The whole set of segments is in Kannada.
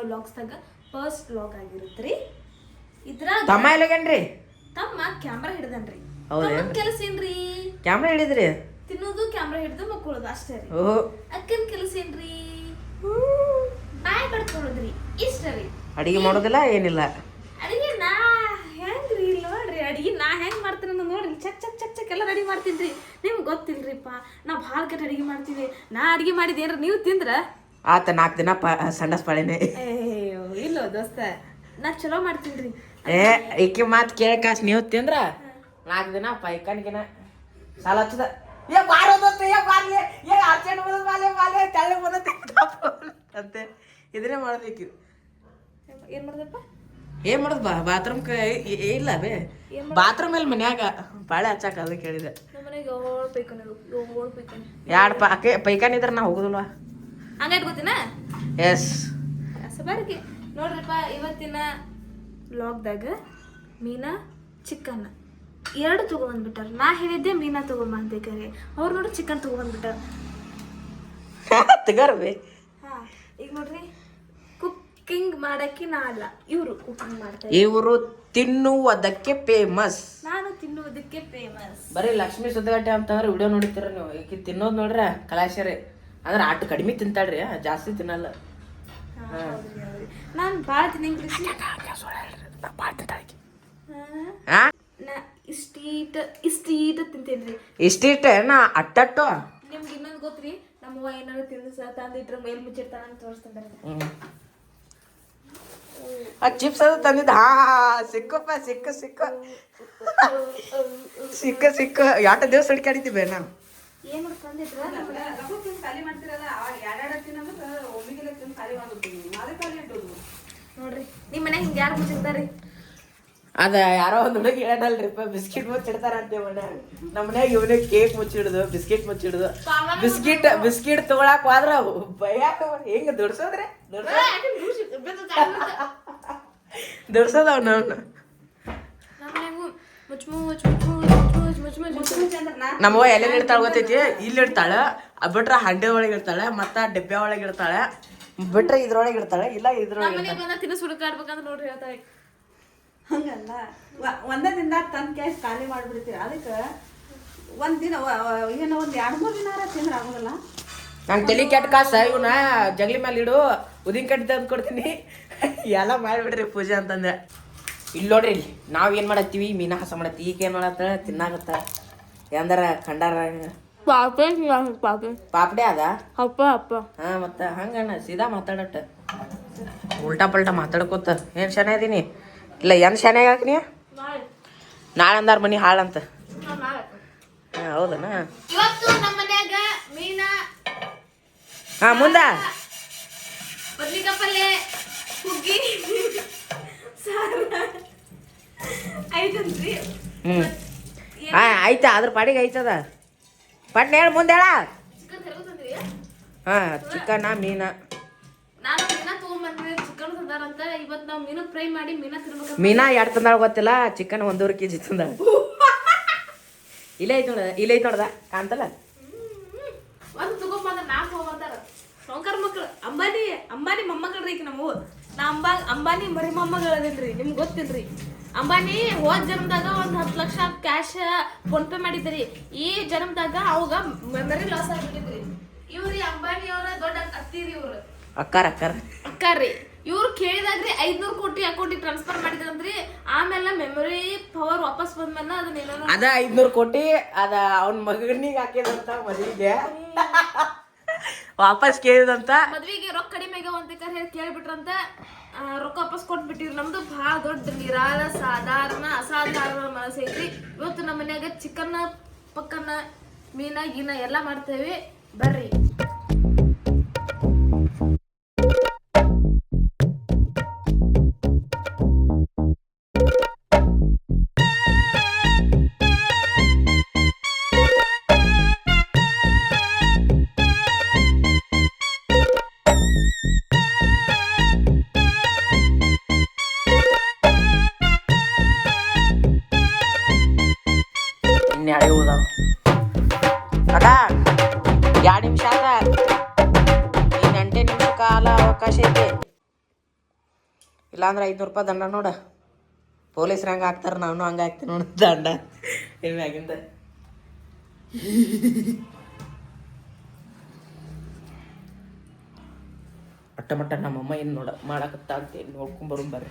ವ್ಲಾಗ್ಸ್ದಾಗ ಫಸ್ಟ್ ವ್ಲಾಗ್ ಆಗಿರುತ್ತ್ರಿ. ಇದ್ರಾಗ ತಮ್ಮ ಎಲ್ಲಗೇನ್ರಿ? ತಮ್ಮ ಕ್ಯಾಮ್ರಾ ಹಿಡ್ದನ್ರಿ. ಕೆಲಸ ಏನ್ರಿ? ಕ್ಯಾಮ್ರಾ ಹಿಡಿದ್ರಿ? ತಿನ್ನೋದು ಕ್ಯಾಮ್ರಾ ಹಿಡ್ದು ಮಕ್ಕಳದು ಅಷ್ಟೇ ರೀ. ಓಹೋ. ಅಕ್ಕನ ಕೆಲಸ ಏನ್ರಿ? ಬಾಯ್ ಬಡ್ಕೊಳ್ಳೋದ್ರಿ. ಇಷ್ಟ ರೀ. ಅಡಿಗೆ ಮಾಡೋದಿಲ್ಲ ಏನಿಲ್ಲ. ಅಡಿಗೆ ನಾ ಹೆಂಗ್ರಿ ನೋಡ್ರಿ, ಅಡಿಗೆ ನಾ ಹೆಂಗ್ ಮಾಡ್ತೀನಿ ನೋಡ್ರಿ. ಚಕ್ ಚಕ್ ಚಕ್ ಚಕ್ ಎಲ್ಲ ರೆಡಿ ಮಾಡ್ತೀನಿ. ನಿಮ್ಗೆ ಗೊತ್ತಿಲ್ರಿಪ್ಪ, ನಾ ಭಾಳ ಕೆಟ್ಟ ಅಡಿಗೆ ಮಾಡ್ತೀನಿ. ನಾ ಅಡಿಗೆ ಮಾಡಿದೇನ್ರ ನೀವು ತಿಂದ್ರ ಆತ 4 ದಿನ ಸಂಡಸ್ ಪಾಳಿನೇ. ಇಲ್ಲ ದೋಸ್ತ, ನಾ ಚಲೋ ಮಾಡ್ತೀನಿ. ಈಕೆ ಮಾತು ಕೇಳಕಾಸ್ ನೀವು ತಿಂದ್ರ 4 ದಿನ ಪೈಕಾನ್ಗಿನ ಸಾಲ ಹಚ್ಚದ. ಅಂತೆ ಇದನ್ನೇ ಮಾಡ್ಬೇಕು. ಏನ್ ಮಾಡ್ದಪ್ಪ? ಏನ್ ಮಾಡುದ್ ಬಾತ್ರೂಮ್ ಇಲ್ಲ ಬೇ, ಬಾತ್ರೂಮ್ ಇಲ್ಲಿ ಮನ್ಯಾಗ ಬಾಳೆ ಹಚ್ಚಾಕ ಅದಕ್ಕೆ ಹೇಳಿದೆ. ಎರಡು ಪೈಕಾನ್ ಇದ್ರ ನಾ ಹೋಗುದಿಲ್ವಾ ಹಂಗ ಇಟ್ಕೋತೀನ. ಎಸ್ ಸಬಾರಿಗೆ ನೋಡ್ರಿಪ್ಪ, ಇವತ್ತಿನ ವ್ಲಾಗ್ದಾಗ ಮೀನಾ ಚಿಕನ್ 2 ತಗೊಂಡ್ಬಂದ್ಬಿಟ್ಟಾರ. ನಾ ಹೇಳಿದ್ದೆ ಮೀನಾ ತಗೊಂಬ ಅಂತೇಕಾರೆ, ಅವ್ರು ನೋಡ್ರಿ ಚಿಕನ್ ತಗೊಂಡ್ಬಂದ್ಬಿಟ್ಟಾರ. ತಗರ್ಬಿ. ಹಾ, ಈಗ ನೋಡ್ರಿ ಕುಕ್ಕಿಂಗ್ ಮಾಡಕ್ಕೆ ನಾ ಅಲ್ಲ, ಇವರು ಕುಕ್ಕಿಂಗ್ ಮಾಡ್ತಾರೆ. ಇವರು ತಿನ್ನುವುದಕ್ಕೆ ಫೇಮಸ್, ನಾನು ತಿನ್ನುವುದಕ್ಕೆ ಫೇಮಸ್. ಬರೀ ಲಕ್ಷ್ಮೀ ಸುದ್ದಗಟ್ಟೆ ಅಂತಂದ್ರೆ ವಿಡಿಯೋ ನೋಡಿತೀರ ನೀವು. ಈಗ ತಿನ್ನೋದು ನೋಡ್ರ ಕಲಾಶರಿ ಅಂದ್ರೆ ಆಟ ಕಡಿಮೆ ತಿಂತಾಳ್ರಿ, ಜಾಸ್ತಿ ತಿನ್ನಲ್ಲ. ನಾನು ಭಾಳ ತಿನ್ನಂಗ್ರಿ. ನಾ ಇಷ್ಟೀಟ ತಿಂತೇನ್ರಿ. ಇಷ್ಟಿಷ್ಟ ನಾ ಅಟ್ಟಟ್ಟು. ನಿಮ್ಗೆ ಇನ್ನೊಂದು ಗೊತ್ತ್ರಿ, ನಮ್ಮವ್ವ ಏನಾದ್ರು ತಿಂದು ತಂದಿಟ್ರೆ ಮೇಲ್ ಮುಚ್ಚಿರ್ತಾನ ಅಂತ ತೋರಿಸ್ತಾನೆ. ಆ ಚಿಪ್ಸ್ ಅದು ತಂದಿದ್ದ. ಸಿಕ್ಕಪ್ಪ ಸಿಕ್ಕು ಯಾಟ ದಿವಸ ಹುಡುಕಾಡಿದ್ದೀವಿ ನಾವು. ಏನು ತಂದಿದ್ರ ನೋಡ್ರಿ, ನಿಮ್ಮ ಮನ್ಯಾಗ ಹಿಂಗೆ ಯಾರು ಮುಚ್ಚಿರ್ತಾರಿ? ಅದ ಯಾರೋ ಒಂದು ಹುಡುಗಿ ಹೇಳಲ್ರಿಪ್ಪ, ಬಿಸ್ಕಿಟ್ ಮುಚ್ಚಿಡ್ತಾರ ಅಂತೇವ್ ಮನ್ಯಾಗ. ನಮ್ಮ ಮನ್ಯಾಗ ಇವನೇ ಕೇಕ್ ಮುಚ್ಚಿಡ್ದು, ಬಿಸ್ಕಿಟ್ ಮುಚ್ಚಿಡ್ದು. ಬಿಸ್ಕಿಟ್ ತಗೊಳಕ್ ಹೋದ್ರ ಭಯಾಕ ಹೆಂಗ ದುಡ್ಸೋದ್ರಿ ದುಡ್ಸೋದವ್ ನಾವು. ನಮ್ಮವ್ವ ಎಲ್ಲೆಲ್ಲಿ ಇಡ್ತಾಳ ಗೊತ್ತೈತಿ? ಇಲ್ಲಿ ಇಡ್ತಾಳ, ಬಿಟ್ರ ಹಂಡೆ ಒಳಗೆ ಇಡ್ತಾಳೆ, ಮತ್ತ ಡಬ್ಬೆ ಒಳಗೆ ಇಡ್ತಾಳೆ, ಬಿಟ್ರೆ ಇದ್ರೊಳಗೆ ಇಡ್ತಾಳೆ, ಇಲ್ಲ ಇದ್ರೊಳಗೆ ತಿನಿಸ್ ಹುಡುಕಾಡ್ಬೇಕಂದ್ರೆ ನೋಡ್ರಿ ಹೇಳ್ತಾಳೆ. ಹಂಗಲ್ಲ, ಒಂದೇ ದಿನದಾಗ ತಂದು ಕ್ಯಾಶ್ ಖಾಲಿ ಮಾಡಿಬಿಡ್ತೀವಿ. ಅದಕ್ಕೆ ಒಂದಿನ ಏನೋ 2-3 ದಿನ ತಿಂದ್ರೆ ಆಗೋದಿಲ್ಲ. ನಂಗೆ ತಲೆ ಕೆಟ್ಟ ಕಾಸ ಇವನ್ನ ಜಗಲಿ ಮೇಲೆ ಇಡು, ಉದಿನ ಕಟ್ಟಿ ತಂದು ಕೊಡ್ತೀನಿ, ಎಲ್ಲ ಮಾಡಿಬಿಡ್ರಿ ಪೂಜೆ ಅಂತಂದೆ. ಇಲ್ಲಿ ನೋಡ್ರಿ, ಇಲ್ಲಿ ನಾವು ಏನು ಮಾಡತ್ತೀವಿ, ಮೀನಾ ಹಸ ಮಾಡತ್ತೀವಿ, ಈಗ ಏನು ಮಾಡತ್ತ ತಿನ್ನಾಗತ್ತ ಎಂದಾರ ಕಂಡಾರ ಪಾಪಡೆ ಅದ ಅಪ್ಪ ಅಪ್ಪ. ಹಾ, ಮತ್ತ ಹಂಗಣ್ಣ ಸೀದಾ ಮಾತಾಡಟ್ಟ, ಉಲ್ಟಾ ಪಲ್ಟಾ ಮಾತಾಡ್ಕೋತ ಏನು ಶಾನೆ ಅದೀನಿ. ಇಲ್ಲ ಏನು ಶಾನೆ ಹಾಕಿ ನೀ ನಾಳೆ ಅಂದಾರ ಮನಿ ಹಾಳಂತ. ಹಾ, ಹೌದನ? ಇವತ್ತು ನಮ್ಮ ಮನ್ಯಾಗ ಮೀನಾ, ಹಾ, ಮುಂದ ಬದ್ನಿಕಾಯಿ ಪಲ್ಯ, ಹುಗ್ಗಿ ಸಾರು ಐತನ್ರಿ. ಆಯ್ತಾ, ಅದ್ರ ಪಾಡಿಗೆ ಐತದ. ಪಟ್ನ ಹೇಳಿ ಮುಂದೆ ಹೇಳ. ಚಿಕನ್ ತರ್ಕೊಂಡ್ರಿ? ಹಾ, ಚಿಕನ ಮೀನ. ನಾನು ಮೀನಾ ತಗೊಂಡ್ಬಂದ್ರೆ ಚಿಕನ್ ತಂದಾರಂತ. ಇವತ್ತು ನಾವು ಮೀನು ಫ್ರೈ ಮಾಡಿ ಮೀನಾ ತಿನ್ಬೇಕು. ಮೀನಾ 2 ತಂದಾಳ ಗೊತ್ತಿಲ್ಲ, ಚಿಕನ್ 1.5 kg ತಂದ. ಇಲ್ಲೇ ಐತ್ ನೋಡ್ದ ಕಾಣ್ತಲ್ಲ. ಒಂದು ತಗೊಂಡ್ಬಂದ್ರೆ 4 ತಗೊಂಡ್ಬರ್ತಾರ ಸೌಕರ್ ಮಕ್ಳು. ಅಂಬಾನಿ ಮೊಮ್ಮಕ್ಕಳ್ರಿ ಈಗ ನಮ್ಮವು. ನಾ ಅಂಬಾನಿ ಮರಿ ಮೊಮ್ಮಗಳದೇನ್ರಿ, ನಿಮ್ಗೆ ಗೊತ್ತಿಲ್ರಿ. ಅಂಬಾನಿ ಹೋದ್ ಜನ್ಮದಾಗ 10 ಲಕ್ಷ ಕ್ಯಾಶ್ ಫೋನ್ ಪೇ ಮಾಡಿದ್ರಿ. ಈ ಜನ್ಮದಾಗ ಅವಾಗ ಮೆಮರಿ ಲಾಸ್ ಆಗಿಬಿಟ್ಟಿದ್ರಿ. ಇವ್ರಿ ಅಂಬಾನಿ ಅವರ ದೊಡ್ಡ ಅತ್ತಿರಿ, ಇವ್ರು ಅಕ್ಕಾರ್ರಿ. ಇವ್ರು ಕೇಳಿದಾಗ್ರಿ 500 ಕೋಟಿ ಅಕೌಂಟಿಗೆ ಟ್ರಾನ್ಸ್ಫರ್ ಮಾಡಿದ್ರಂದ್ರಿ. ಆಮೇಲೆ ಮೆಮೊರಿ ಪವರ್ ವಾಪಸ್ ಬಂದ್ಮೇಲೆ ಅದನ್ನೇನೋ ಅದ 500 ಕೋಟಿ ಅದ ಅವನ ಮಗನಿಗೆ ಹಾಕಿದಂತ ಮದುವೆಗೆ ವಾಪಸ್ ಕೇಳಿದಂತ. ಮದ್ವಿಗೆ ರೊಕ್ಕ ಕಡಿಮೆ ಅಂತ ಹೇಳಿ ಕೇಳ್ಬಿಟ್ರಂತ. ರೊಕ್ಕ ವಾಪಸ್ ಕೊಟ್ಬಿಟ್ಟಿವ್ರಿ. ನಮ್ದು ಭಾಳ ದೊಡ್ಡ ನಿರಾಳ ಅಸಾಧಾರಣ ಮನಸ್ಸೈತ್ರಿ. ಇವತ್ತು ನಮ್ಮ ಮನ್ಯಾಗ ಚಿಕನ್ ಪಕ್ಕನ ಮೀನಾ ಗೀನ ಎಲ್ಲ ಮಾಡ್ತೇವೆ, ಬರ್ರಿ. ಅದ 2 ನಿಮಿಷ ಅದ, ಇನ್ನು 8 ನಿಮಿಷ ಕಾಲ ಅವಕಾಶ ಐತಿ. ಇಲ್ಲಾಂದ್ರೆ 500 ರೂಪಾಯಿ ದಂಡ ನೋಡ. ಪೊಲೀಸ್ರು ಹಂಗೆ ಹಾಕ್ತಾರೆ, ನಾನು ಹಂಗೆ ಹಾಕ್ತೀನಿ ನೋಡ ದಂಡ ಮ್ಯಾಗಿಂದ. ಅಟ್ಟ ಮಟ್ಟ ನಮ್ಮಮ್ಮ ಏನು ಮಾಡಕತ್ತ ಅಂತ ನೋಡ್ಕೊಂಬರು ಬರ್ರಿ.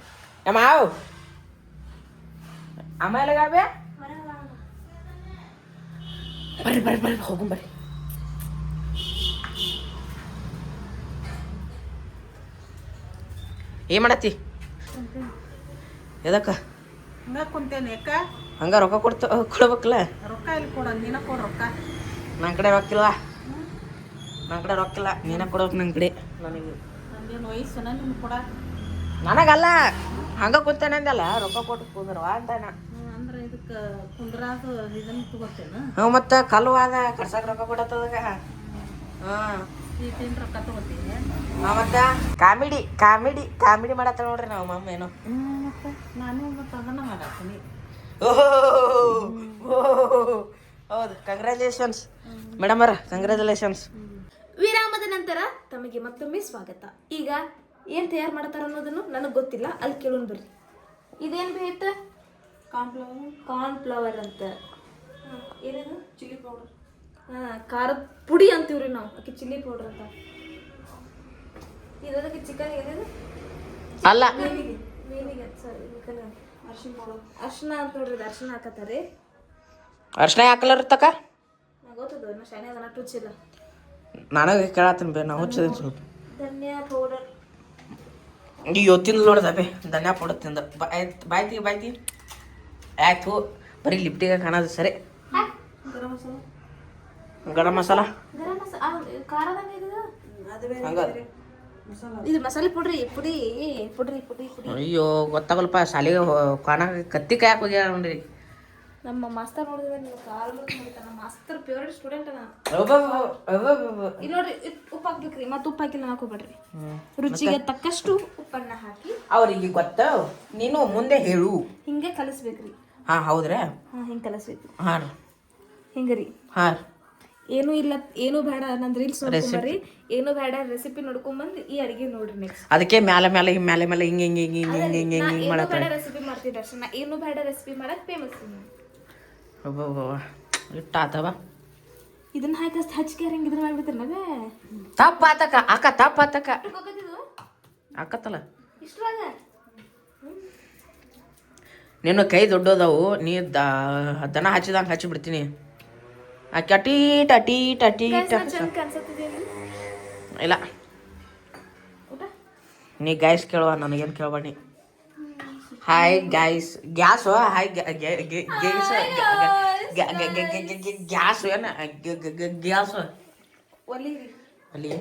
ಮಾವು ಆಮೇಲೆ ಗಾಬೆ ಬರ್ರಿ ಬರ್ರಿ ಬರ್ರಿ ಹೋಗುಂಬರ್ರಿ. ಏನ್ ಮಾಡತ್ತಿ? ಎದಕ್ಕ ಹಂಗ ಕುಂತೇನೆ ಯಾಕ? ಹಂಗ ರೊಕ್ಕ ಕೊಡ್ಬೇಕಲ್ಲ. ರೊಕ್ಕ ಇಲ್ಲಿ ಕೊಡ, ನೀನ ಕೊಡ ರೊಕ್ಕ. ನನ್ನ ಕಡೆ ರೊಕ್ಕಿಲ್ಲ, ನನ್ನ ಕಡೆ ರೊಕ್ಕಿಲ್ಲ, ನೀನ ಕೊಡ್ಬೇಕು ನನ್ನ ಕಡೆ. ನನಗೆ ನಂದೇನು ವಯಸ್ಸು ನಿಮ್ಗೆ ಕೊಡ? ನನಗಲ್ಲ, ಹಂಗ ಕುಂತೇನೆ ಅಂದಲ್ಲ, ರೊಕ್ಕ ಕೊಟ್ಟು ಕುಂದ್ರವ ಅಂತ ನಾ. ಅಂದ್ರೆ ಇದಕ್ಕೆ ಕುಂದ್ರಾಗ ಇದನ್ನ ತಗೋತೇನ? ಹ್ಞೂ ಮತ್ತೆ ಕಲ್ವಾದ ಕಡ್ಸಕ್ಕೆ ರೊಕ್ಕ ಕೊಡತ್ತದಾಗ. ಹಾಂ ಈಟೇನು ರೊಕ್ಕ ತಗೋತೀನಿ? ಮತ್ತೆ ಕಾಮಿಡಿ ಕಾಮಿಡಿ ಕಾಮಿಡಿ ಮಾಡತ್ತ ನೋಡ್ರಿ ನಾವು ಮಮ್ಮ ಏನೋ. ಮತ್ತೆ ನಾನು ಮತ್ತೆ ಅದನ್ನ ಮಾಡತ್ತೀನಿ. ಓಹೋ ಹೌದು, ಕಂಗ್ರ್ಯಾಚುಲೇಷನ್ಸ್ ಮೇಡಮ್ ಅವರ, ಕಂಗ್ರ್ಯಾಚುಲೇಷನ್ಸ್. ವಿರಾಮದ ನಂತರ ತಮಗೆ ಮತ್ತೊಮ್ಮೆ ಸ್ವಾಗತ. ಈಗ ಏನು ತಯಾರು ಮಾಡ್ತಾರ ಅನ್ನೋದನ್ನು ನನಗೆ ಗೊತ್ತಿಲ್ಲ, ಅಲ್ಲಿ ಕೇಳೋಣ ಬರ್ರಿ. ಇದೇನು ಬೇಟ? ಕಾರ್ನ್ಫ್ಲವರ್ ಅಂತ. ಏನಿದು? Chilli powder. ಹಾಂ, ಖಾರದ ಪುಡಿ ಅಂತೀವ್ರಿ ನಾವು, ಅದಕ್ಕೆ ಚಿಲ್ಲಿ ಪೌಡರ್ ಅಂತ. ಇದಕ್ಕೆ ಚಿಕನ್ ಏನಿದು? ಅಲ್ಲ, ಮೀನಿಗೆ ಸಾರಿ ಅರ್ಶಿನ ಪೌಡರ್, ಅರ್ಶಿನ ಅಂತ ನೋಡ್ರಿ, ಇದು ಅರ್ಶಿನ ಹಾಕತ್ತಾರೆ. ಅರ್ಶನ ಯಾಕಲರ್ ತಕ ನಂಗೆ ಗೊತ್ತದ, ನಾ ಶಾನ್ಯಾಗ ನಾ ಟುಚ್ಚಿಲ್ಲ. ನನಗೆ ಕೇಳತ್ತೀನಿ ಬೇ, ನಾವು ಹಚ್ಚಿದ್ದೀನಿ ಸ್ವಲ್ಪ. ಧನಿಯಾ ಪೌಡರ್ ಈಗ ಇವತ್ತಿಂದ ನೋಡ್ದೆ ಧನ್ಯಾ ಪೌಡರ್ ತಿಂದ ಬಾಯ್ತಿ ಆಯ್ತು. ಬರೀ ಲಿಪ್ಟಿಗೆ ಕಾಣೋದು ಸರಿ. ಗರಂ ಮಸಾಲ, ಗರಂ ಮಸಾಲ, ಗರಂ ಮಸಾಲ ಖಾರದಂಗೆ ಇದು. ಹಂಗ ಇದು ಮಸಾಲೆ ಪುಡ್ರಿ, ಪುಡಿ ಪುಡ್ರಿ ಪುಡಿ ಪುಡಿ. ಅಯ್ಯೋ ಗೊತ್ತಾಗಲ್ಪ, ಶಾಲೆಗೆ ಕಾಣ ಕತ್ತಿ ಕಾಯಕ್ಕೆ ಹೋಗ್ಯಾರ ನೋಡ್ರಿ. ನಮ್ಮ ಮಾಸ್ತರ್ ನೋಡಿದ್ರೆ ನೀವು ಕಾಲ್ ಮಾಡ್ತಾನೆ. ನಮ್ಮ ಮಾಸ್ತರ್ ಫೇವ್ರೇಟ್ ಸ್ಟೂಡೆಂಟ್ ನಾನು. ಇಲ್ಲಿ ನೋಡ್ರಿ, ಉಪ್ಪು ಹಾಕ್ಬೇಕ್ರಿ, ಮತ್ತೆ ಉಪ್ಪು ಹಾಕಿಲ್ಲ ಹಾಕೋಬೇಡ್ರಿ. ರುಚಿಗೆ ತಕ್ಕಷ್ಟು ಉಪ್ಪನ್ನ ಹಾಕಿ ಅವ್ರಿಗೆ ಗೊತ್ತ, ನೀನು ಮುಂದೆ ಹೇಳು. ಹಿಂಗೆ ಕಲಿಸ್ಬೇಕ್ರಿ. ಹಾ ಹೌದ್ರಾ? ಹಾಂ, ಹಿಂಗೆ ಕಲಿಸ್ಬೇಕು. ಹಾಂ ಹಿಂಗೆ ರೀ. ಹಾಂ, ಏನೂ ಇಲ್ಲ, ಏನೂ ಬೇಡ. ನಂದು ರೀಲ್ಸ್ ನೋಡ್ಕೊಂಬರ್ರಿ, ಏನೂ ಬೇಡ, ರೆಸಿಪಿ ನೋಡ್ಕೊಂಬಂದು ಈ ಅಡಿಗೆ ನೋಡ್ರಿ ನೆಕ್ಸ್ಟ್. ಅದಕ್ಕೆ ಮ್ಯಾಲೆ ಮ್ಯಾಲೆ ಮೇಲೆ ಮೇಲೆ ಹಿಂಗೆ ಹಿಂಗೆ ಹಿಂಗೆ ಹಿಂಗೆ ಹಿಂಗೆ ಹಿಂಗೆ ಹಿಂಗೆ ಏನೂ ಮಾಡತ್ತ. ಬೇಡ ರೆಸಿಪಿ ಮಾಡ್ತಿದ್ದೆ ಅಷ್ಟೇ. ನಾ ಏನೂ ಬೇಡ ರೆಸಿಪಿ ಮಾಡಕ್ಕೆ ಫೇಮಸ್. ಇಟ್ಟ ಆತವ. ಇದನ್ನ ಹಾಕಿ ಹಚ್ಕೆ ಹಿಂಗೆ ಇದನ್ನ ಮಾಡ್ಬಿಡ್ತಾರೆ ನಾವೇ. ತಪ್ಪ ಆತಕ ಅಕ್ಕ, ತಪ್ಪ ಆತಕ ಆಕತ್ತಲ್ಲ. ಇಷ್ಟರಾಗ ನೀನು ಕೈ ದೊಡ್ಡದವು, ನೀ ದನ ಹಚ್ಚಿದಂಗೆ ಹಚ್ಚಿ ಬಿಡ್ತೀನಿ. ಆಕೆ ಟೀಟ ಟೀಟ ಟೀಟ. ಚಂದ ಕಾಣಿಸುತ್ತಿದೆ. ಇಲ್ಲ, ಊಟ ನೀ ಗಾಯ್ಸ್ ಕೇಳುವ, ನನಗೇನು ಕೇಳಬೇಡಿ. Hi guys, gas hi gas ಏನ ಗ್ಯಾಸು ಒಲಿ ಒಲಿ,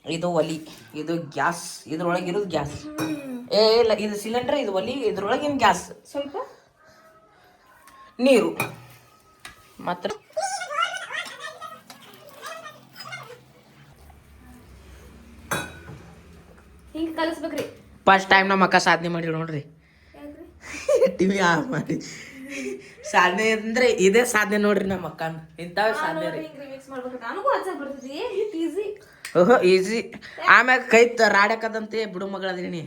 ಇದು ಒಲಿ, ಇದು ಗ್ಯಾಸ್, ಇದ್ರೊಳಗೆ ಇರೋದು ಗ್ಯಾಸ್. ಏ ಇಲ್ಲ, ಇದು ಸಿಲಿಂಡರ್, ಇದು ಒಲಿ, ಇದ್ರೊಳಗಿನ ಗ್ಯಾಸ್. ಸ್ವಲ್ಪ ನೀರು ಮಾತ್ರ. ಹಿಂಗೆ ಕಲಿಸ್ಬೇಕ್ರಿ. ಫಸ್ಟ್ ಟೈಮ್ ನಮ್ಮ ಅಕ್ಕ ಸಾಧನೆ ಮಾಡಿ ನೋಡ್ರಿ. ಟಿವಿ ಆಫ್ ಮಾಡಿ ಸಾಧನೆ ಅಂದ್ರೆ ಇದೇ ಸಾಧನೆ ನೋಡ್ರಿ ನಮ್ಮ ಅಕ್ಕ. ಇಂಥವೇ ಸಾಧನೆ ರೀ. ಮಿಕ್ಸ್ ಮಾಡ್ಬೇಕು. ನನಗೂ ಹಚ್ಚ ಬರ್ತದೆ, ಇಟ್ ಈಸಿ. ಓಹೋ ಈಸಿ. ಆಮ್ಯಾಗ ಕೈ ರಾಡಕದಂತೆ ಬಿಡು ಮಗಳದೀನಿ.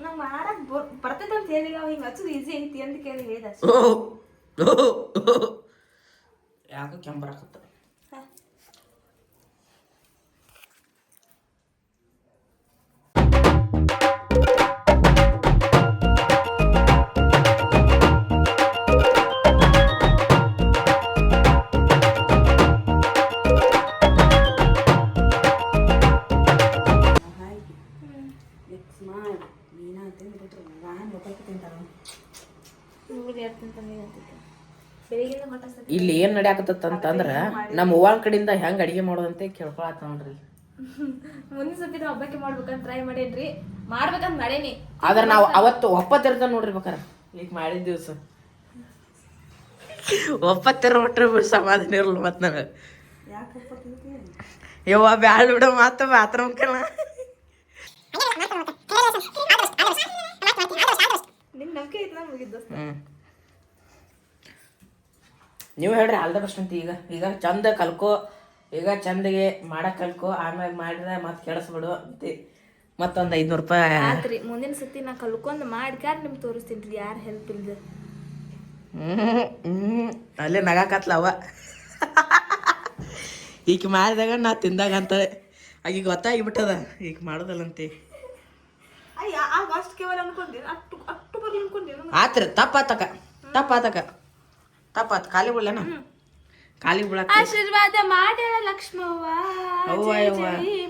ನಂಗೆ ಮಾಡಕ್ ಬರ್ತೈತೆ ಅಂತ ಹೇಳಿ ಹಿಂಗೆ ಹಚ್ಚೋದು ಈಸಿ ಐತಿ ಅಂತ ಕೇಳಿ ಹೇಳಿದ. ಯಾಕೆ ಕೆಂಬರಾಕತ್ತ? ಇಲ್ಲಿ ಏನ್ ನಡ್ಯಾಕತ್ತಂತಂದ್ರ ನಮ್ಮ ಅವ್ವನ ಕಡೆಯಿಂದ ಹೆಂಗ್ ಅಡಿಗೆ ಮಾಡೋದಂತ ಕೇಳ್ಕೊಳತ್ತ ನೋಡ್ರಿ. ಮುಂದಿನ ಸತಿ ನಾವು ಹಬ್ಬಕ್ಕೆ ಮಾಡ್ಬೇಕಂತ ಟ್ರೈ ಮಾಡೇನ್ರಿ, ಮಾಡ್ಬೇಕಂತ ಮಾಡೇನಿ. ಆದ್ರ ನಾವು ಅವತ್ತು ಒಪ್ಪತ್ತಿರ್ತ ನೋಡ್ರಿ ಬೇಕಾರ. ಈಗ ಮಾಡಿದ ದಿವ್ಸ ಒಪ್ಪತ್ತಿರ ಬಿಟ್ರೆ ಸಮಾಧಾನ ಇರಲ್ಲ ಮತ್ ನನಗೆ. ಯವ್ವ ಬ್ಯಾಳ ಬಿಡ ಮಾತ ಬಾತ್ರೂಮ್ ಕೆಲ ನಿಂಗೆ ನಂಬಿಕೆ ಐತಲ್ಲ ಮುಗಿದ್ದು. ನೀವು ಹೇಳ್ರಿ ಆಲ್ ದ ಬೆಸ್ಟ್ ಅಂತ. ಈಗ ಚಂದ ಕಲ್ಕೋ, ಈಗ ಚಂದಗೆ ಮಾಡಕ್ ಕಲ್ಕೋ, ಆಮೇಲೆ ಮಾಡಿದ್ರೆ ಮತ್ತೆ ಕೆಡಿಸ್ಬಿಡು ಅಂತಿ. ಮತ್ತೊಂದು 500 ರೂಪಾಯಿ ಆತ್ರಿ. ಮುಂದಿನ ಸತಿ ನಾ ಕಲ್ಕೊಂಡ್ ಮಾಡ್ಕ್ಯಾರ ನಿಮ್ಗೆ ತೋರಿಸ್ತೀನಿ ರೀ ಯಾರು ಹೆಲ್ಪ್ ಇಲ್ದ. ಅಲ್ಲೇ ನಗಾಕತ್ಲ ಅವ. ಈಗ ಮಾಡಿದಾಗ ನಾ ತಿಂದಾಗ ಅಂತಾಳೆ. ಈಗ ಗೊತ್ತಾಗಿಬಿಟ್ಟದ ಈಗ ಮಾಡೋದಲ್ಲಂತೆ. ಅಷ್ಟು ಕೇವಲ ಅನ್ಕೊಂಡೇನು, ಅಷ್ಟು ಬರ್ಲಿ ಅನ್ಕೊಂಡೇನು. ಆತ್ರಿ ತಪ್ಪಾತ್ ಖಾಲಿ ಬಿಡ್ಲೇನ ಖಾಲಿ ಬಿಡಕ್ ಆಶೀರ್ವಾದ ಮಾಡ್ಯಾಳ ಲಕ್ಷ್ಮವ್ವ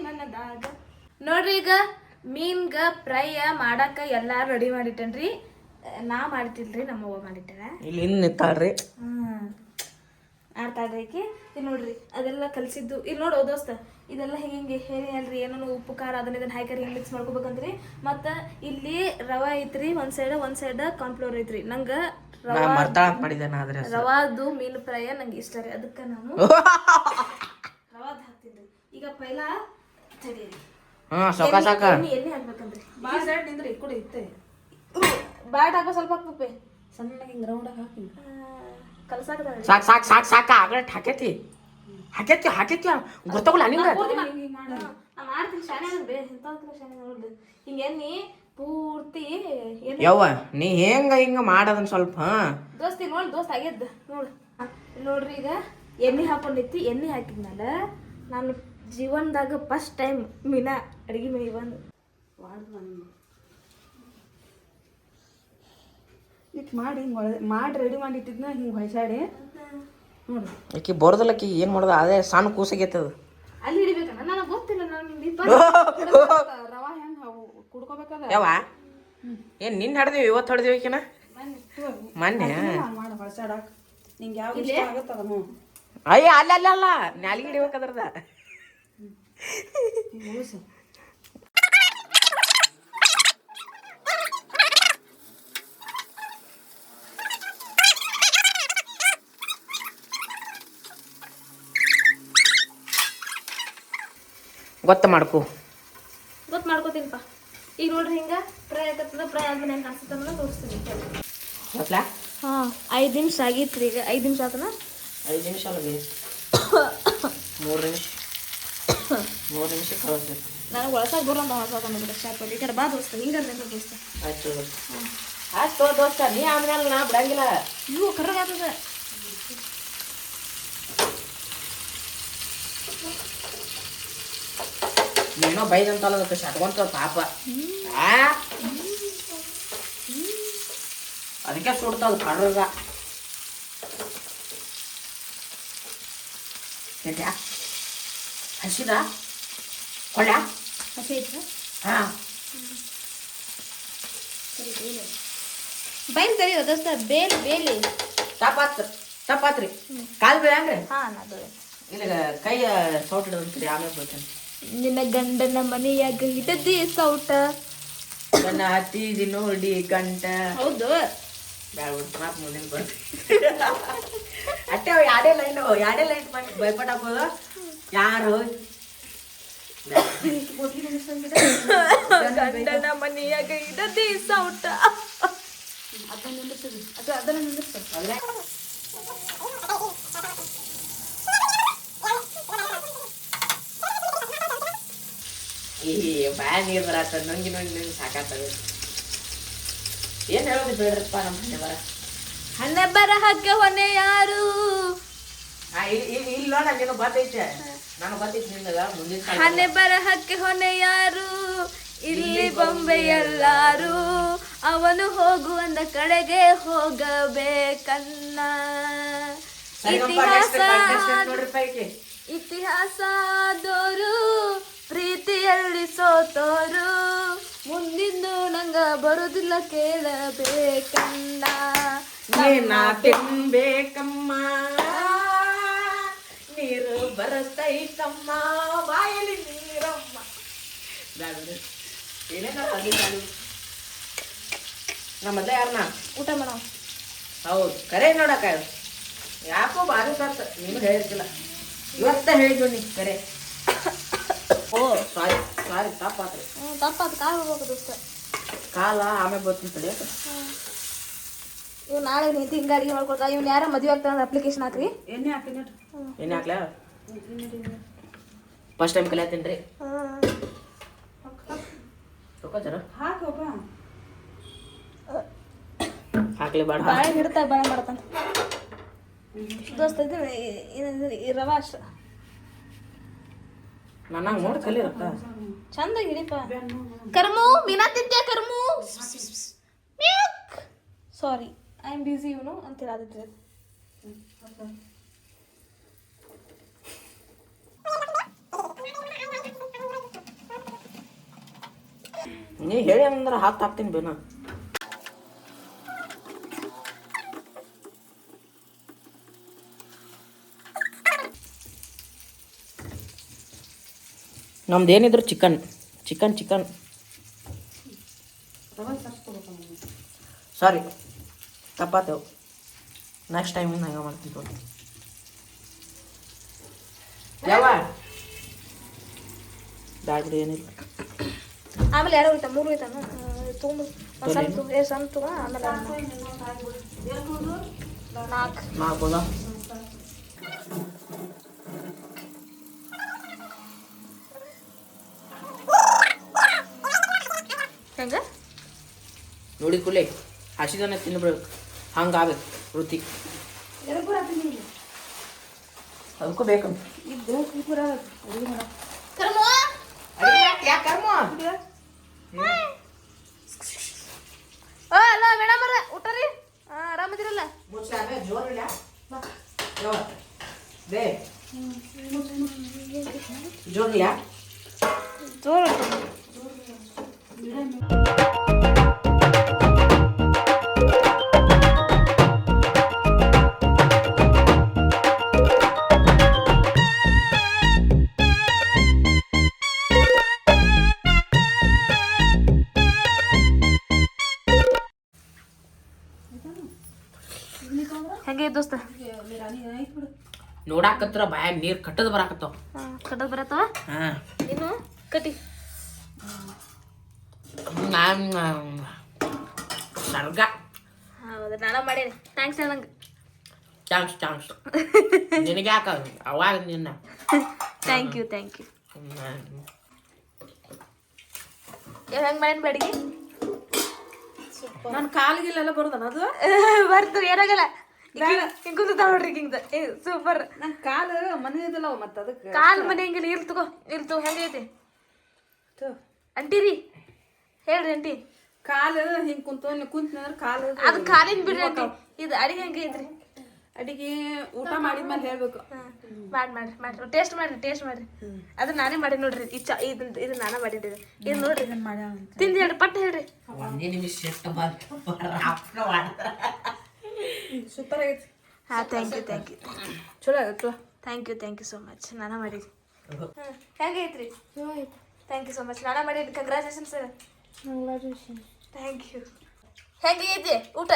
ಮನದಾಗ. ನೋಡ್ರಿ ಈಗ ಮೀನ್ಗ ಫ್ರೈ ಮಾಡಾಕ ಎಲ್ಲಾ ರೆಡಿ ಮಾಡಿಟ್ಟನ್ರಿ. ನಾ ಮಾಡ್ತಿಲ್ರಿ, ನಮ್ಮವ್ವ ಮಾಡಿಟ್ಟಾರ. ಇಲ್ಲಿ ಇನ್ನು ನಿಂತಾಳ್ರಿ. ಆಡ್ತಾಳ್ರಿ ಆಕಿ. ಇಲ್ಲಿ ನೋಡ್ರಿ ಅದೆಲ್ಲ ಕಲ್ಸಿದ್ದು. ಇಲ್ಲಿ ನೋಡು ದೋಸ್ತ, ಇದೆಲ್ಲ ಹಿಂಗೆ ಹೇಳಿ ಅಲ್ರಿ ಏನೋ ಉಪ್ಪು ಖಾರ ಅದನ್ನ ಇದನ್ನ ಹಾಕಿ ಹಿಂಗೆ ಮಿಕ್ಸ್ ಮಾಡ್ಕೋಬೇಕಂದ್ರಿ. ಮತ್ತು ಇಲ್ಲಿ ರವಾ ಐತ್ರಿ ಒಂದ್ ಸೈಡ್ ಕಾರ್ನ್ಫ್ಲೋರ್ ಐತ್ರಿ. ನಂಗೆ ರವಾದು ಮೀನು ಫ್ರೈ ನಂಗೆ ಇಷ್ಟ ರೀ, ಅದಕ್ಕೆ ನಾನು ರವಾದ್ ಹಾಕ್ತೀನಿ. ಈಗ ಪೈಲ ತಡೀರಿ, ಎಣ್ಣೆ ಹಾಕ್ಬೇಕಂದ್ರಿ. ಭಾಳ ಸೈಡ್ ನಿಂದ್ರಿ ಕೂಡ ಇತ್ತೆ ಬ್ಯಾಟ್ ಹಾಕೋ ಸ್ವಲ್ಪ ಹಾಕ್ಬೇಕು. ಸಣ್ಣಗೆ ಹಿಂಗೆ ರೌಂಡಾಗಿ ಹಾಕಿ ಕಲ್ಸಾಕದ ಸಾಕ ಆಗಲೇ ಹಾಕೈತಿ ಗೊತ್ತಾಗಲ್ಲ ನಿಂಗೆ. ನಾ ಮಾಡ್ತೀನಿ ಶಾನೆ ಬೇ ಇಂಥದಕ್ಕೆಲ್ಲ ಶಾನೆ ನೋಡ್ರಿ. ಹಿಂಗೆ ಎಣ್ಣೆ ಪೂರ್ತಿ ಯವ್ವ ನೀ ಹಿಂಗ ಮಾಡೋದನ್ ಸ್ವಲ್ಪ ದೋಸ್ತಿ ನೋಡಿ ದೋಸ್ತ್ ಆಗ್ಯದ ನೋಡ್ರಿ. ಈಗ ಎಣ್ಣೆ ಹಾಕೊಂಡಿತ್ತಿ. ಎಣ್ಣೆ ಹಾಕಿದ್ಮೇಲೆ ನಾನು ಜೀವನದಾಗ ಫಸ್ಟ್ ಟೈಮ್ ಮೀನಾ ಅಡುಗೆ ಮನೆಗೆ ಬಂದು ಇಟ್ಟು ಮಾಡಿ ಹಿಂಗೆ ಮಾಡಿ ರೆಡಿ ಮಾಡಿಟ್ಟಿದ್ನ ಹಿಂಗೆ ಹೊಯ್ಸಾಡಿ ನೋಡ್ರಿ. ಆಕಿ ಬರೋದಲ್ಲಕಿ ಏನು ಮಾಡೋದು ಅದೇ ಸಣ್ಣ ಕೂಸಾಗೈತದ. ಅಲ್ಲಿ ಹಿಡಿಬೇಕಣ್ಣ, ನನಗೆ ಗೊತ್ತಿಲ್ಲ. ನಾನು ರವಾ ಹೆಂಗೆ ಕುಡ್ಕೋಬೇಕಲ್ಲ. ಯಾವ ಏನು ನಿನ್ನ ಹಿಡ್ದೇವಿ ಇವತ್ತು ಹಿಡ್ದೇವಿ ಆಕಿನ ಮೊನ್ನೆ ಮಾಡಿ ಹೊಯ್ಸಾಡಕ್ಕೆ ನಿಂಗೆ ಯಾವ ಇಷ್ಟ ಆಗುತ್ತದ. ಅಯ್ಯ ಅಲ್ಲ ನಾಲಿಗೆ ಹಿಡಿಬೇಕದ್ರದ. ಗೊತ್ತ ಮಾಡ್ಕೋತೀನಿಪ್ಪ. ಈಗ ನೋಡ್ರಿ ಹಿಂಗೆ ಫ್ರೈ ಆಗತ್ತದ. ಫ್ರೈ ಆದ್ಮೇಲೆ ಹೆಂಗೆ ಕಾಣಿಸುತ್ತೆ ತೋರಿಸ್ತೀನಿ. ಗೊತ್ತಲಾ? ಹಾಂ 5 ನಿಮಿಷ ಆಗಿತ್ತು ರೀ. ಈಗ 5 ನಿಮಿಷ ಆತನ. 5 ನಿಮಿಷ ಅಲ್ಲದೆ 3 ನಿಮಿಷ ಕಳಿಸ್ಬೇಕು. ನನಗೆ ಒಳಸಾಗ ಬರೋಂತ ಹೊಸ ಶಾರ್ಪಲ್ಲಿ ಈ ಕಡೆ ಬಾ ದೋಸ್ತ. ಹಿಂಗೆ ದೋಸ್ತ ಆಯ್ತು ದೋಸ್ತ, ನೀ ಆಮೇಲೆ ನಾ ಬಿಡಂಗಿಲ್ಲ. ಇವು ಕರ್ರಗ ಆಗ್ತದೆ. ಏನೋ ಬೈದಂತಲ್ಲ ಅದಕ್ಕೆ ಶಟ್ಕೊಂತ ಪಾಪ. ಅದಕ್ಕೆ ಸುಡ್ತದ ಕರ್ರಗ. ಹಸಿದ ಕೊಳ್ಳ ಹಸಿ ಐತೆ. ಹಾಂ ಬೈಲ್ ತರಿಯೋ ದೋಸ್ತ. ಬೇಲಿ ತಪ್ಪಾತ್ರಿ ಕಾಲು ಬೀಳಂಗ್ರಿ. ಹಾಂ ಅದು ಇಲ್ಲ ಕೈ ಸೌಟ್ ಹಿಡಿದ್ರಿ ಆಮೇಲೆ ಬೀಳ್ತೇನೆ. ನಿನ್ನ ಗಂಡನ ಮನೆಯಾಗ ಹಿಡದಿ ಸೌಟ ನನ್ನ ಹತ್ತಿದಿ ನೋಡಿ ಗಂಟ. ಹೌದು ಬ್ಯಾಡ ಮಾತು ಮುಂದಿನ ಬರ್ತೀವಿ. ಅಟ್ಟೆ ಎರಡೇ ಲೈನ್ ಭಯಪಟ್ಟ ಹಾಕೋದು ಯಾರು. ಗಂಡನ ಮನೆಯಾಗ ಹಿಡದಿ ಸೌಟ ಅದನ್ನ ನಿಂದಿರ್ತದೆ. ಈ ಬ್ಯಾ ನೀರು ಬರತ್ತ ನಂಗೆ ಸಾಕಾಗ್ತದೆ. ಏನು ಹೇಳೋದು ಬೇಡ್ರಪ್ಪ ನಮ್ಮ ಹಣ್ಣೆ ಬರ. ಹಣ್ಣೆ ಬರಹಕ್ಕೆ ಹೊನೆ ಯಾರು. ಇಲ್ಲ ನನಗೇನು ಗೊತ್ತೈತೆ, ನನಗೆ ಗೊತ್ತೈತೆ ನಿಮ್ದಾಗ ಮುಂದಿನ. ಹಣ್ಣೆ ಬರಹಕ್ಕೆ ಹೊನೆ ಯಾರು, ಇಲ್ಲಿ ಬೊಂಬೆಯಲ್ಲಾರು, ಅವನು ಹೋಗುವಂದ ಕಡೆಗೆ ಹೋಗಬೇಕನ್ನ. ಇತಿಹಾಸದೋರು ಪ್ರೀತಿಯಲ್ಲಿ ಸೋತೋರು, ಮುಂದಿಂದು ನಂಗ ಬರುದಿಲ್ಲ ಕೇಳಬೇಕನ್ನ. ತಿನ್ಬೇಕಮ್ಮ ನೀರು ಬರತೈತಮ್ಮ ಬಾಯಲ್ಲಿ ನೀರಮ್ಮ. ನಮ್ಮಲ್ಲ ಯಾರನ್ನ ಊಟ ಮಾಡ. ಹೌದು ಕರೆ ನೋಡಕ ಯಾಕೋ ಬಾರಿ ಬತ್ತ. ನೀನು ಹೇಳಿರ್ತಿಲ್ಲ, ಇವತ್ತ ಹೇಳಿದ್ವಿ ನೀ ಕರೆ. ಓ ಸಾರಿ ತಪ್ಪಾತ್ರಿ. ತಪ್ಪಾದ ಕಾಲ ಹೋಗ್ಬೇಕು ದೋಸ್ತ. ಕಾಲ ಆಮೇಲೆ ಬರ್ತೀನಿ ತಡಿ. ಇವ್ ನಾಳೆ ನೀತಿ ಹಿಂಗೆ ಅಡಿಗೆ ಮಾಡ್ಕೊಡ್ತಾ ಇವ್ನು ಯಾರ ಮದುವೆ ಆಗ್ತಾನೆ ಅಪ್ಲಿಕೇಶನ್ ಹಾಕ್ರಿ. ಎಣ್ಣೆ ಹಾಕಿನ ಏನು ಹಾಕ್ಲಾ ಫಸ್ಟ್ ಟೈಮ್ ಕಲಿಯತ್ತೀನಿ ರೀ. ಜರ ಹಾಕೋಪ ಹಾಕ್ಲಿ ಬೇಡ ಬಾಳೆ ಹಿಡ್ತಾ ಬಾಳೆ ಮಾಡ್ತಾನೆ ದೋಸ್ತ ಈ ರವಾ ಅಷ್ಟ ನನಗೆ ನೋಡಿ ಕಲಿಯತ್ತ ಚಂದ ಹಿಡಿಪ. ಕರ್ಮು ಮೀನಾ ತಿಂತ್ಯಾ ಕರ್ಮು ಸಾರಿ ಐ ಆಮ್ ಬಿಸಿ ಇವನು ಅಂತ ಹೇಳಾದಿದ್ರಿ. ನೀ ಹೇಳಿ ಅಂದ್ರೆ ಹಾಕ್ತೀನಿ ಬೇನ. ನಮ್ದು ಏನಿದ್ರು ಚಿಕನ್ ಚಿಕನ್ ಚಿಕನ್ ಸಾರಿ ತಪ್ಪಾತೇವು. ನೆಕ್ಸ್ಟ್ ಟೈಮಿಂದ ಹಂಗೆ ಮಾಡ್ತೀನಿ ನೋಡಿ. ಯಾವ ಬ್ಯಾಡ ಬಿಡಿ ಏನಿಲ್ಲ. ಆಮೇಲೆ ಯಾರೋ ಉಳಿತ 3 ಉಳಿತಾನು ತುಂಬ ಸಣ್ಣ ತಗೋ ಆಮೇಲೆ 4 ಮಾಡ್ಬೋದಾ? ಹೆಂಗೆ ನೋಡಿ ಕೂಡಲೇ ಹಸಿದನ್ನ ತಿನ್ಬಿಡ್ಬೇಕು, ಹಂಗಾಗಬೇಕು ವೃತ್ತಿ. ಅದಕ್ಕೂ ಬೇಕು ಕರ್ಮು ಅಲ್ಲ ಮೇಡಮ್ ಅವ್ರ ಊಟ ರೀ ಆರಾಮದಿರಲ್ಲ? ಜೋರ್ಲಿಯಾ ಜೋರು ಹೆಂಗೆ ದೋಸ್ತ? ನೋಡಾಕತ್ರ ಬಾಯಾಗ ನೀರು ಕಟ್ಟದ ಬರಾಕತ್ತಾವ. ಕಟ್ಟದ್ ಬರತ್ತವ ಇನ್ನು ಕಟ್ಟಿ ಸರ್ಗ. ಹೌದು ನಾನು ಮಾಡೇನಿ. ಥ್ಯಾಂಕ್ಸ್ ನಂಗೆ. ಚಾನ್ಸ್ ನಿನಗೆ ಯಾಕ ಅವಾಗ ನಿನ್ನ ಥ್ಯಾಂಕ್ ಯು ಹೆಂಗೆ ಮಾಡೇನಿ ಬೆಳಗ್ಗೆ? ನನ್ನ ಕಾಲಿಗೆಲ್ಲ ಬರೋದನ ಅದು ಬರ್ತು ಏನಾಗಲ್ಲ. ಹಿಂಗ್ ಕುಂತ ನೋಡ್ರಿ ಹಿಂಗ ಸೂಪರ್. ನನ್ನ ಕಾಲು ಮನೆ ಇದಲ್ಲ ಮತ್ತೆ ಅದಕ್ಕೆ ಕಾಲ್ ಮನೆ ಹಿಂಗಿಲ್ಲ. ಇರ್ತಗೋ ಹೆಂಗೈತಿ ಅಂಟಿರಿ ಹೇಳ್ರಿ ಅಂಟಿ. ಕಾಲು ಹಿಂಗೆ ಕುಂತಿನಂದ್ರೆ ಕಾಲು ಅದು ಕಾಲಿನ ಬಿಡ್ರಿ ಅಂಟಿ. ಇದು ಅಡಿಗೆ ಹೆಂಗೆ ಐತ್ರಿ? ಅಡಿಗೆ ಊಟ ಮಾಡಿದ್ಮೇಲೆ ಹೇಳ್ಬೇಕು. ಮಾಡ್ರಿ ಟೇಸ್ಟ್ ಮಾಡ್ರಿ. ಅದು ನಾನೇ ಮಾಡಿ ನೋಡ್ರಿ. ಇದು ನಾನೇ ಮಾಡಿದ್ರಿ. ಇದು ನೋಡ್ರಿ ತಿಂದು ಹೇಳ್ರಿ ಪಟ್ಟು ಹೇಳ್ರಿ. ಒಂದೇ ನಿಮಿಷ ಸೂಪರ್ ಆಗೈತಿ. ಹಾಂ ಥ್ಯಾಂಕ್ ಯು ಚಲೋ ಆಗೈತೆ. Thank you so much. ನಾನೇ ಮಾಡಿದ್ರಿ. ಹೆಂಗೈತ್ರಿ? Thank you so much. ನಾನೇ ಮಾಡಿದ್ರಿ. Congratulation sir. Thank you. ಹೆಂಗೈತಿ ಊಟ?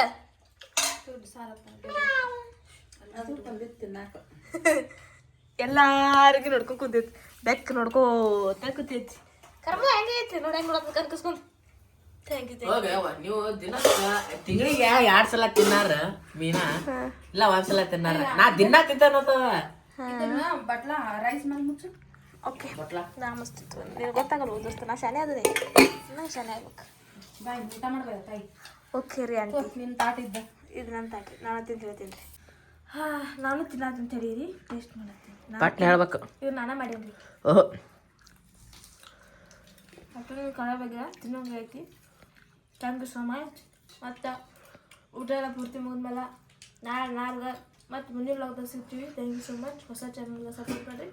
ಎಲ್ಲಾರಿಗೂ ನೋಡ್ಕೊಂಡ್ ಕುಂತೈತಿ. ಬೆಕ್ಕ ನೋಡ್ಕೋತ ಕೂತೈತಿ. ಕರ್ಮ ಹೆಂಗೈತಿ ನೋಡಿ. ಹೆಂಗ್ ನೋಡೋದು ಕರ್ಕಿಸ್ಕೊಂಡು. Thank you. ನೀವು ತಿಂಗಳಿಗೆ 2 ಸಲ ತಿನ್ನಾರ ಮೀನಾ ಇಲ್ಲ 1 ಸಲ ತಿನ್ನಾರ? ನಾ ದಿನ ತಿಂತಾನದ ಬಟ್ಲ ರೈಸ್ ಮೇಲೆ ಮುಚ್ಚು. ಓಕೆ ನಾ ಮಸ್ತ್ ನಿನಗೆ ಗೊತ್ತಾಗಲ್ಲ ದೋಸ್ತ. ನಾ ಶಾನೆ ಅದೇ ನಾ ಶಾನೆ ಆಗ್ಬೇಕು. ಬಾಯ್ ಊಟ ಮಾಡ್ಬೇಕು ತಾಯಿ. ಓಕೆ ರೀ ಆಂಟಿ. ನಿನ್ನ ತಾಟಿದ್ದ ಇದು ನನ್ನ ತಾಟಿ. ನಾನು ತಿಂತೀನಿ ರೀ. ನಾನು ತಿನ್ನೋದಂತ ಹೇಳಿರಿ. ಟೇಸ್ಟ್ ಮಾಡತ್ತೀನಿ. ಪಟ್ನ ಹೇಳ್ಬೇಕು. ಇವ್ರು ನಾನೇ ಮಾಡೀನಿ. ಓಹೋ ಅಕ್ಕ ಕಳೆ ಬಗ್ಗೆ ತಿನ್ನೋಂಗೆ ಐತಿ. Thank you so much. ಮತ್ತು ಊಟ ಎಲ್ಲ ಪೂರ್ತಿ ಮುಗಿದ್ಮೇಲೆ ನಾಳೆ ಮತ್ತು ಮುಂದಿನ ವ್ಲಾಗ್ದಾಗ ಸಿಗ್ತೀವಿ. Thank you so much. ಹೊಸ ಚಾನಲ್ಗೆ ಸಪೋರ್ಟ್ ಮಾಡಿರಿ.